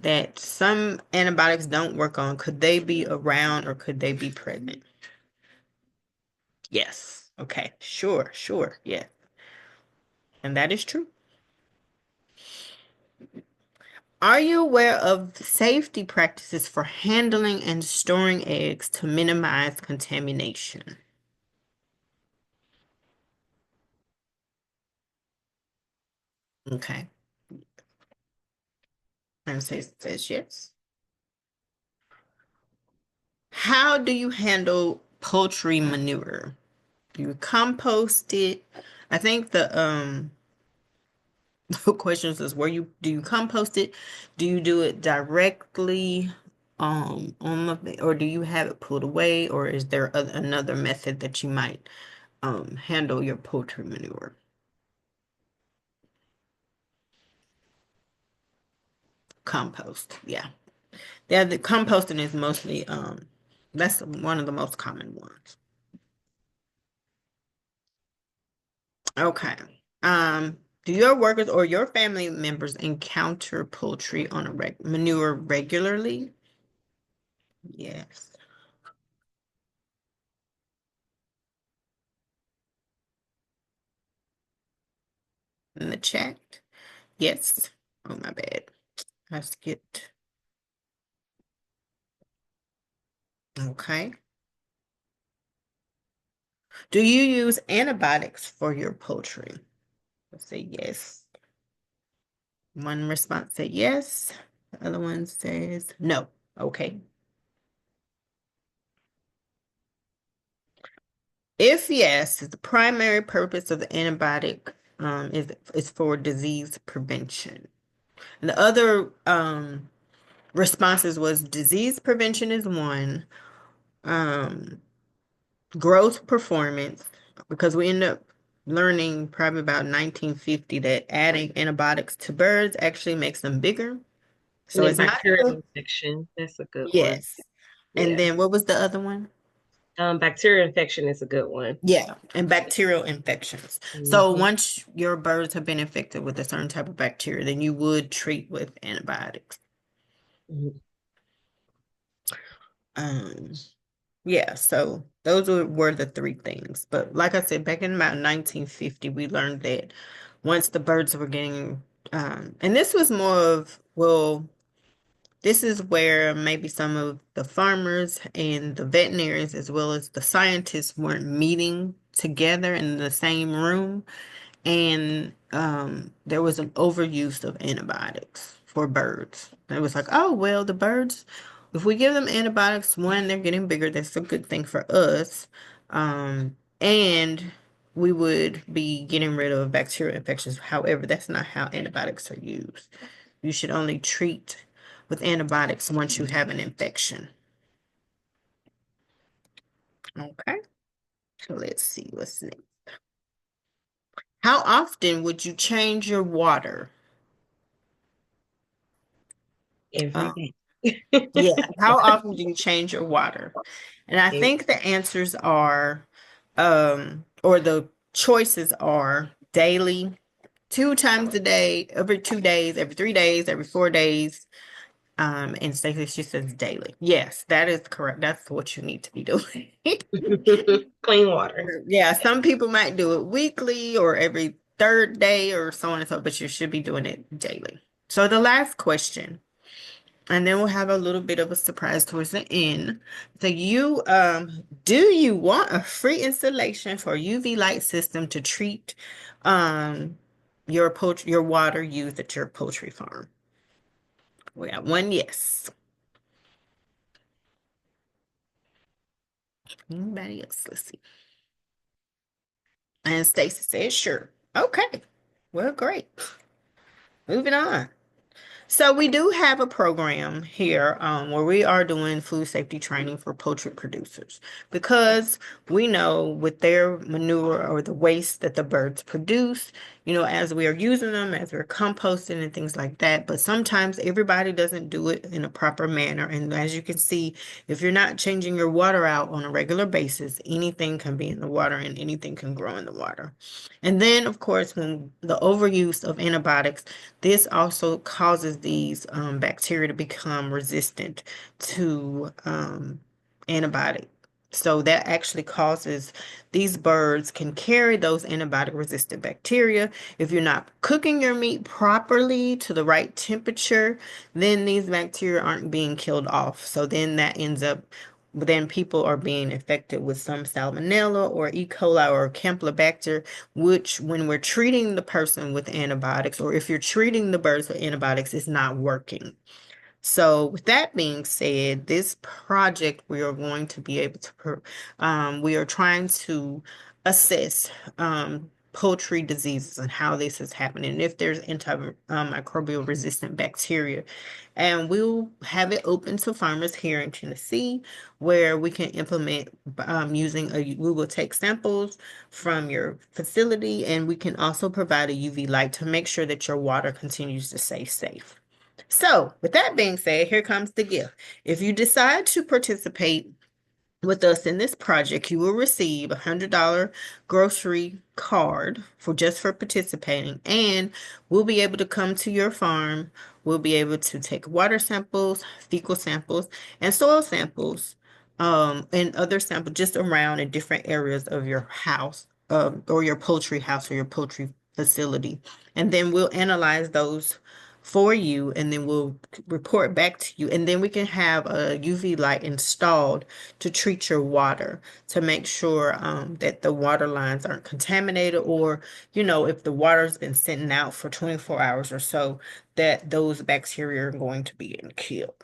that some antibiotics don't work on, could they be around or could they be present? Yes. Okay. Sure. Sure. Yes. And that is true. Are you aware of safety practices for handling and storing eggs to minimize contamination? Okay. And says yes. How do you handle poultry manure? Do you compost it? I think the questions is where you do you compost it? Do you do it directly on the or do you have it pulled away or is there another method that you might handle your poultry manure? Compost, yeah. Yeah, the composting is mostly that's one of the most common ones. Okay. Do your workers or your family members encounter poultry on a manure regularly? Yes. In the chat? Yes. Oh, my bad. I skipped. Okay. Do you use antibiotics for your poultry? Let's say yes. One response said yes. The other one says no. Okay. If yes, the primary purpose of the antibiotic is for disease prevention. And the other responses was disease prevention is one, um, growth performance, because we end up learning probably about 1950 that adding antibiotics to birds actually makes them bigger. And So then it's not bacterial good. infection, that's a good one. Yes. And Yeah. then what was the other one? Bacterial infection is a good one. Yeah, and bacterial infections. So Hmm. once your birds have been infected with a certain type of bacteria, then you would treat with antibiotics. Hmm. Um, yeah, so those were the three things. But like I said, back in about 1950, we learned that once the birds were getting, and this was more of, well, this is where maybe some of the farmers and the veterinarians, as well as the scientists, weren't meeting together in the same room. And there was an overuse of antibiotics for birds. And it was like, oh, well, the birds, if we give them antibiotics, one, they're getting bigger. That's a good thing for us. And we would be getting rid of bacterial infections. However, that's not how antibiotics are used. You should only treat with antibiotics once you have an infection. Okay, so let's see what's next. How often would you change your water? Every Uh, day. yeah, how often do you change your water? And I Every- think the answers are, or the choices are daily, 2 times a day, every 2 days, every 3 days, every 4 days. And Stacey, she says daily. Yes, that is correct. That's what you need to be doing. Clean water. Yeah, some people might do it weekly or every third day or so on and so, but you should be doing it daily. So the last question, and then we'll have a little bit of a surprise towards the end. So do you want a free installation for UV light system to treat your water used at your poultry farm? We got one yes. Anybody else? Let's see. And Stacy says sure. Okay. Well, great. Moving on. So we do have a program here where we are doing food safety training for poultry producers because we know with their manure or the waste that the birds produce, as we are using them, as we're composting and things like that. But sometimes everybody doesn't do it in a proper manner. And as you can see, if you're not changing your water out on a regular basis, anything can be in the water and anything can grow in the water. And then, of course, when the overuse of antibiotics, this also causes these bacteria to become resistant to antibiotic. So that actually causes these birds can carry those antibiotic resistant bacteria. If you're not cooking your meat properly to the right temperature, then these bacteria aren't being killed off. So then that ends up then people are being infected with some salmonella or E. coli or campylobacter, which when we're treating the person with antibiotics, or if you're treating the birds with antibiotics, it's not working. So with that being said, this project we are going to be able to, we are trying to assess poultry diseases and how this is happening, and if there's antimicrobial resistant bacteria. And we'll have it open to farmers here in Tennessee where we can implement we will take samples from your facility, and we can also provide a UV light to make sure that your water continues to stay safe. So, with that being said, here comes the gift. If you decide to participate with us in this project, you will receive a $100 grocery card for participating, and we'll be able to come to your farm. We'll be able to take water samples, fecal samples, and soil samples, and other samples just around in different areas of your house, or your poultry house or your poultry facility. And then we'll analyze those for you, and then we'll report back to you, and then we can have a UV light installed to treat your water to make sure that the water lines aren't contaminated, or if the water's been sitting out for 24 hours or so, that those bacteria are going to be killed.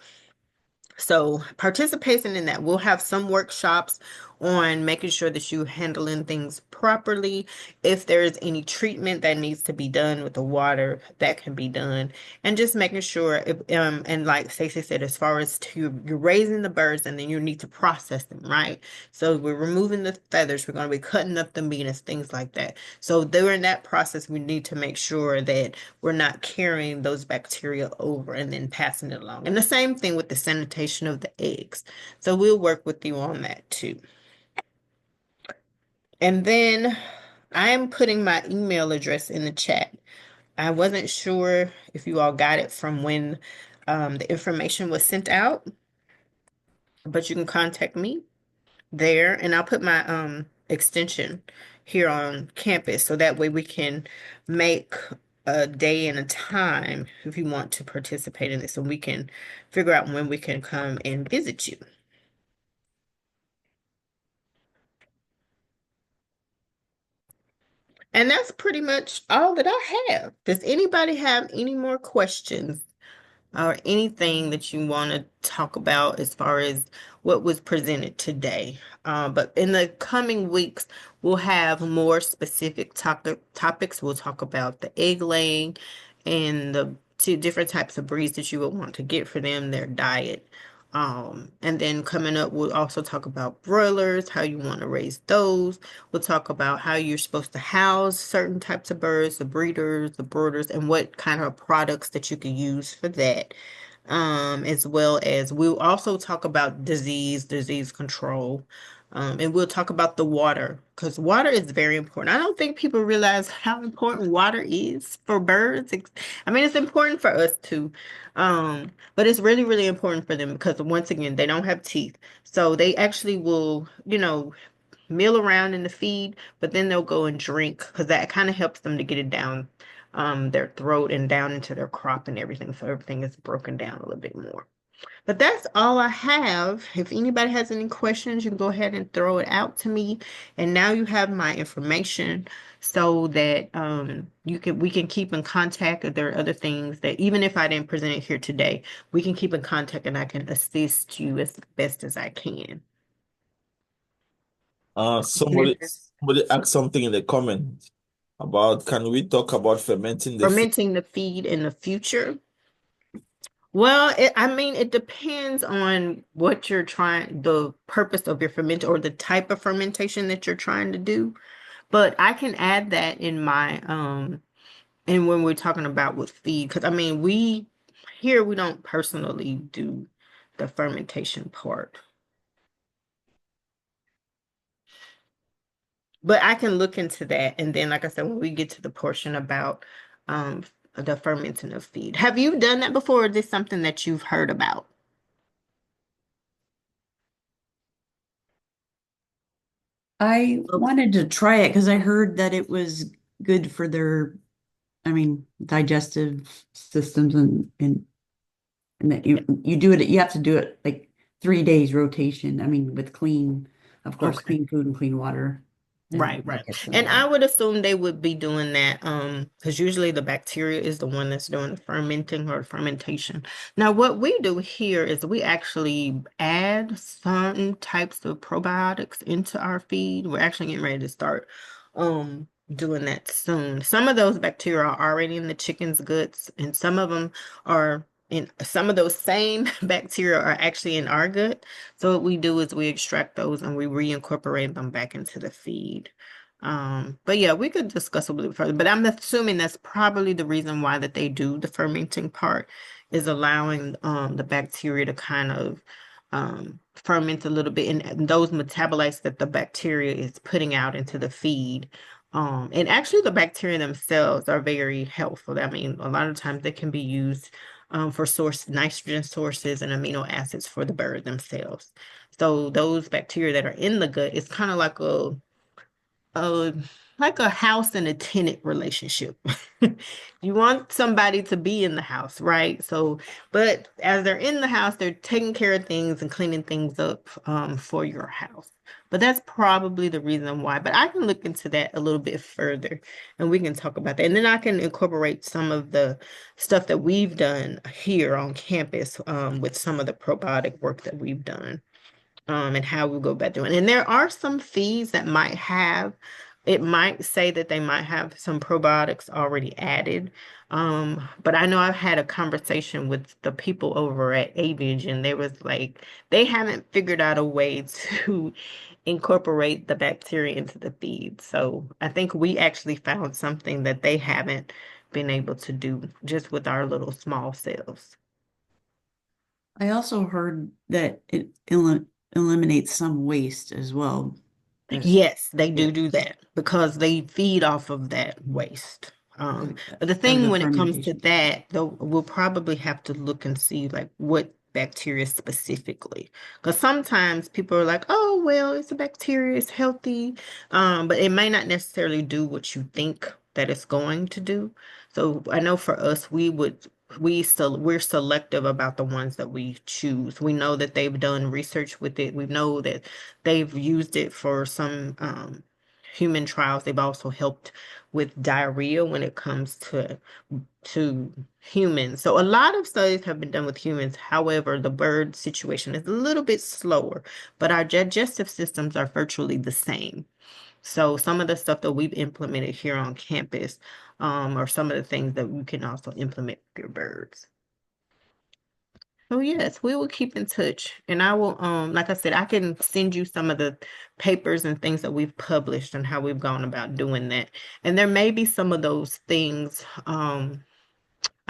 So participating in that, we'll have some workshops on making sure that you're handling things properly. If there's any treatment that needs to be done with the water, that can be done. And just making sure, and like Stacey said, as far as you're raising the birds and then you need to process them, right? So we're removing the feathers, we're going to be cutting up the meat and things like that. So during that process, we need to make sure that we're not carrying those bacteria over and then passing it along. And the same thing with the sanitation of the eggs. So we'll work with you on that too. And then I am putting my email address in the chat. I wasn't sure if you all got it from when the information was sent out, but you can contact me there, and I'll put my extension here on campus so that way we can make a day and a time if you want to participate in this, and we can figure out when we can come and visit you. And that's pretty much all that I have. Does anybody have any more questions or anything that you want to talk about as far as what was presented today. But in the coming weeks, we'll have more specific topics. We'll talk about the egg laying and the two different types of breeds that you would want to get for them, their diet. And then coming up, we'll also talk about broilers, how you want to raise those. We'll talk about how you're supposed to house certain types of birds, the breeders, the brooders, and what kind of products that you can use for that. As well as we'll also talk about disease control. And we'll talk about the water because water is very important. I don't think people realize how important water is for birds. I mean, it's important for us too. But it's really, really important for them because once again, they don't have teeth. So they actually will, meal around in the feed, but then they'll go and drink because that kind of helps them to get it down their throat and down into their crop and everything. So everything is broken down a little bit more. But that's all I have. If anybody has any questions, you can go ahead and throw it out to me. And now you have my information so that we can keep in contact. If there are other things that even if I didn't present it here today, we can keep in contact and I can assist you as best as I can. Somebody asked something in the comment about can we talk about fermenting the feed? Fermenting the feed in the future. Well, I mean, it depends on what you're trying, the purpose of your ferment or the type of fermentation that you're trying to do. But I can add that in my and when we're talking about with feed, because I mean, we don't personally do the fermentation part. But I can look into that. And then, like I said, when we get to the portion about um the fermenting of feed. Have you done that before, or is this something that you've heard about? I wanted to try it because I heard that it was good for their, I mean, digestive systems and that you do it, you have to do it like 3 days rotation. I mean, with clean, of course, Okay. clean food and clean water. Right, And right. that gets them And I there. would assume they would be doing that, because usually the bacteria is the one that's doing the fermenting or fermentation. Now, what we do here is we actually add certain types of probiotics into our feed. We're actually getting ready to start doing that soon. Some of those bacteria are already in the chicken's guts, and some of them are in some of those same bacteria are actually in our gut. So what we do is we extract those and we reincorporate them back into the feed. But yeah, we could discuss a little further, but I'm assuming that's probably the reason why that they do the fermenting part is allowing the bacteria to kind of ferment a little bit and those metabolites that the bacteria is putting out into the feed. And actually the bacteria themselves are very helpful. I mean, a lot of times they can be used for nitrogen sources and amino acids for the bird themselves. So those bacteria that are in the gut, it's kind of a like a house and a tenant relationship. You want somebody to be in the house, right? So, but as they're in the house, they're taking care of things and cleaning things up for your house. But that's probably the reason why. But I can look into that a little bit further and we can talk about that. And then I can incorporate some of the stuff that we've done here on campus with some of the probiotic work that we've done and how we go about doing it. And there are some feeds that it might say that they might have some probiotics already added. But I know I've had a conversation with the people over at Aviage, and they was like, they haven't figured out a way to incorporate the bacteria into the feed. So I think we actually found something that they haven't been able to do just with our little small cells. I also heard that it eliminates some waste as well. As Yes, they yeah, do that because they feed off of that waste. But the of thing the when it comes to fermentation. that, though, we'll probably have to look and see like what bacteria specifically. Because sometimes people are like, oh, well, it's a bacteria, it's healthy. But it may not necessarily do what you think that it's going to do. So I know for us, we're selective about the ones that we choose. We know that they've done research with it. We know that they've used it for some human trials. They've also helped with diarrhea when it comes to humans. So a lot of studies have been done with humans. However, the bird situation is a little bit slower, but our digestive systems are virtually the same. So some of the stuff that we've implemented here on campus, are some of the things that you can also implement with your birds. Oh yes, we will keep in touch. And I will, like I said, I can send you some of the papers and things that we've published and how we've gone about doing that. And there may be some of those things. I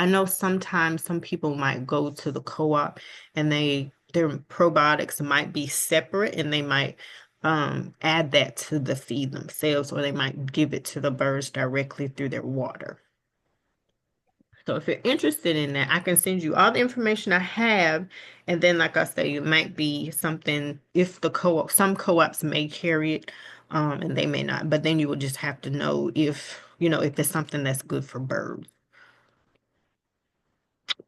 know sometimes some people might go to the co-op and their probiotics might be separate and they might add that to the feed themselves, or they might give it to the birds directly through their water. So if you're interested in that, I can send you all the information I have. And then, like I say, it might be something if the co-op, some co-ops may carry it, and they may not. But then you will just have to know if, if it's something that's good for birds.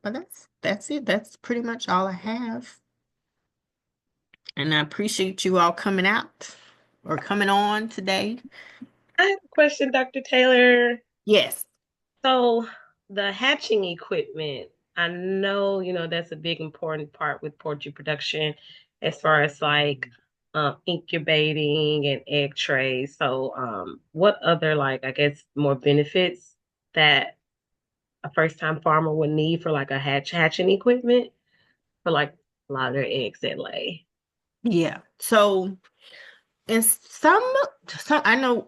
But that's it. That's pretty much all I have. And I appreciate you all coming out or coming on today. I have a question, Dr. Taylor. Yes. So the hatching equipment, I know, that's a big important part with poultry production as far as like incubating and egg trays. So what other like I guess more benefits that a first time farmer would need for like a hatching equipment for like a lot of their eggs that lay? Yeah. So and some I know,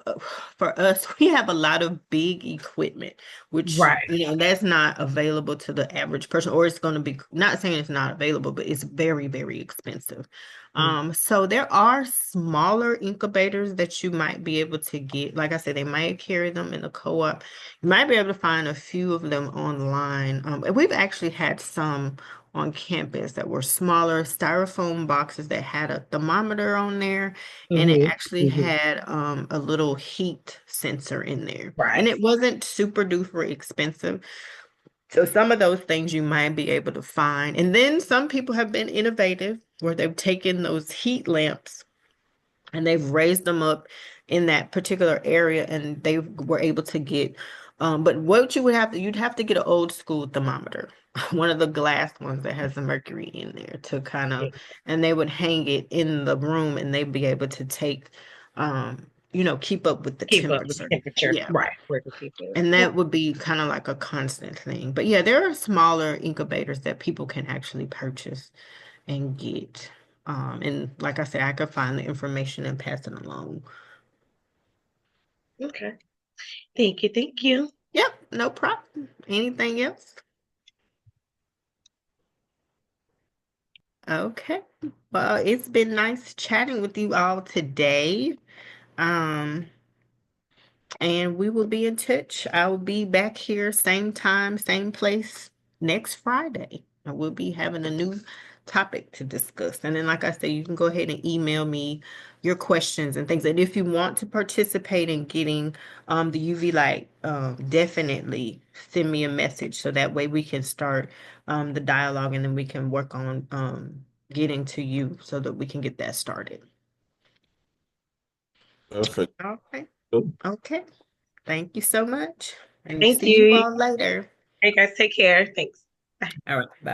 for us, we have a lot of big equipment, which, Right. that's not available to the average person, or it's going to be, not saying it's not available, but it's very, very expensive. So there are smaller incubators that you might be able to get. Like I said, they might carry them in the co-op. You might be able to find a few of them online. And we've actually had some on campus that were smaller styrofoam boxes that had a thermometer on there, and it Mm-hmm. actually Mm-hmm. had a little heat sensor in there. And Right. it wasn't super duper expensive. So some of those things you might be able to find. And then some people have been innovative where they've taken those heat lamps and they've raised them up in that particular area and they were able to get, but what you'd have to get an old school thermometer, one of the glass ones that has the mercury in there to kind of, and they would hang it in the room and they'd be able to take, keep up with the Keep up with the temperature. temperature. Yeah. Right. Where the people. And Yeah. that would be kind of like a constant thing. But yeah, there are smaller incubators that people can actually purchase and get. And like I said, I could find the information and pass it along. Okay. Thank you. Thank you. Yep, no problem. Anything else? Okay. Well, it's been nice chatting with you all today. Um, and we will be in touch. I will be back here same time, same place next Friday. And we'll be having a new topic to discuss. And then, like I said, you can go ahead and email me your questions and things. And if you want to participate in getting the UV light, definitely send me a message so that way we can start the dialogue and then we can work on getting to you so that we can get that started. Perfect. Okay. Good. Okay. Thank you so much. And Thank see you you. all later. Hey guys, take care. Thanks. Bye. All right. Bye.